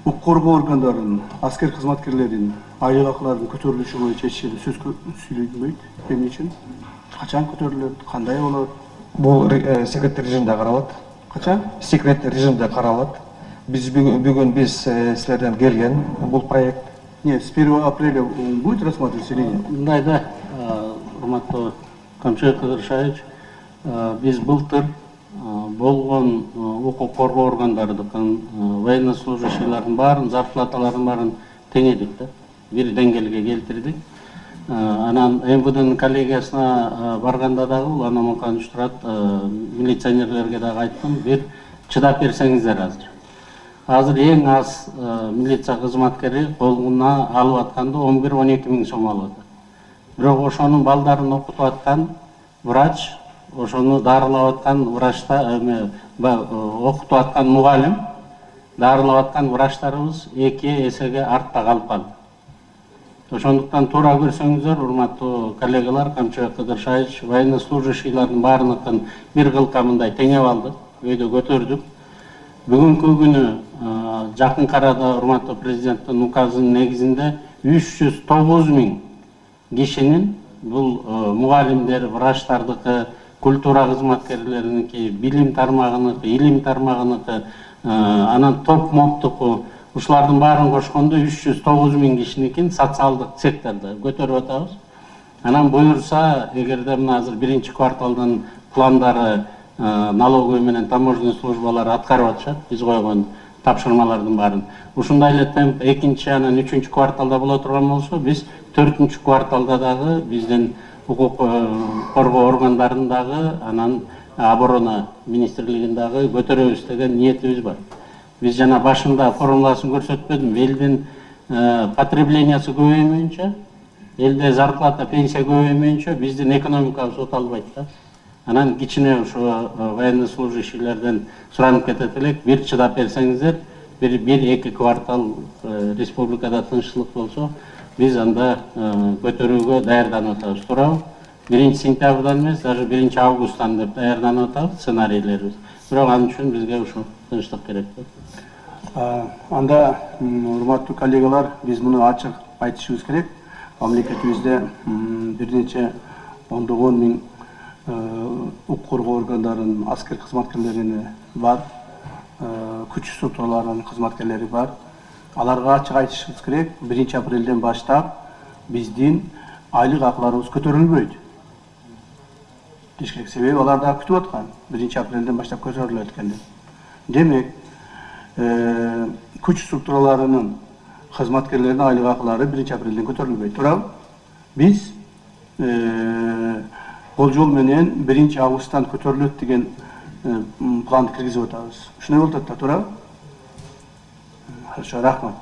укук коргоо органдарынын, аскер кызматкерлеринин айлык акыларынын көтөрүлүшү боюнча эч жерде сөз сүйлөнбөйт. Эмне үчүн? Качан көтөрүлөт, кандай болот? Бул секрет режимде каралат. Качан? Секрет режимде каралат. Биз бүгүн силерден келген бул проект. Нет, с 1 апреля будет рассматриваться или нет? Мындай да, урматтуу Камчыбек Кыдыршаевич, биз былтыр болгон укук коргоо органдарынын военнослужащийлердин баарын зарплаталарын баарын теңедик да, бир деңгээлге келтирдик. Анан МВДнын коллегиясына барганда дагы бул анамыкан турат, милиционерлерге дагы айттым, бир чыдап берсеңиздер азыр. Азыр эң аз милиция кызматкери колуна алып атканды 11-12 миң сом алып атат. Бирок ошонун балдарын окутуп аткан врач, ошону дарылап аткан врачта, окутуп аткан мугалим, дарылап аткан врачтарыбыз 2 эсеге артта калып калды. Ошондуктан туура көрсөңүздөр, урматтуу коллегалар, Камчыбек Кыдыршаевич, военнослужащийлердин баарыныкын бир кылка мындай теңеп алдык, өйдө көтөрдүк. Бүгүнкү күнү жакын арада урматтуу президенттин указынын негизинде 309 миң кишинин, бул мугалимдер, врачтардыкы, культура кызматкерлериники, билим тармагыныкы, илим тармагыныкы, анан топ моптуку, ушулардын баарын кошкондо 309 миң кишиникин социалдык сектордо көтөрүп атабыз. Анан буюрса, эгерде мына азыр биринчи кварталдын пландары налоговый менен таможенный службалар аткарып атышат, биз койгон тапшырмалардын баарын. Ушундай эле темп экинчи анан үчүнчү кварталда боло турган болсо, биз 4-чү кварталда дагы биздин укук коргоо органдарындагы, анан оборона министрлигин дагы көтөрөбүз деген ниетибиз бар. Биз жана башында формуласын көрсөтпөдүм, элдин потреблениясы көбөймөйүнчө, элде зарплата, пенсия көбөймөйүнчө биздин экономикабыз оталбайт да. Анан кичине ушу военнослужащийлерден суранып кетет элек, бир чыдап берсеңиздер, бир-эки квартал республикада тынччылык болсо, биз анда көтөрүүгө даярданып атабыз. Туурабы? 1-сентябрдан эмес, даже 1-августтан деп даярданып атабыз сценарийлерибиз. Бирок анын үчүн бизге ушу тынчтык керек. Анда, урматтуу коллегалар, биз муну ачык айтышыбыз керек. Мамлекетибизде бир нече ондогон миң укук коргоо органдарынын аскер кызматкерлери бар, күч структураларынын кызматкерлери бар. Аларга ачык айтышыбыз керек. 1 апрелден баштап биздин айлык акыларыбыз көтөрүлбөйт. Дешкек себеби алар да күтүп аткан. 1 апрелден баштап көтөрүлөт экен. Демек, күч структураларынын кызматкерлеринин айлык акылары 1 апрелден көтөрүлбөйт. Туурабы? Биз болжол менен 1 августтан көтөрүлөт деген планды киргизип атабыз. Ушундой болуп атат да, туурабы? Хорошо, рахмат.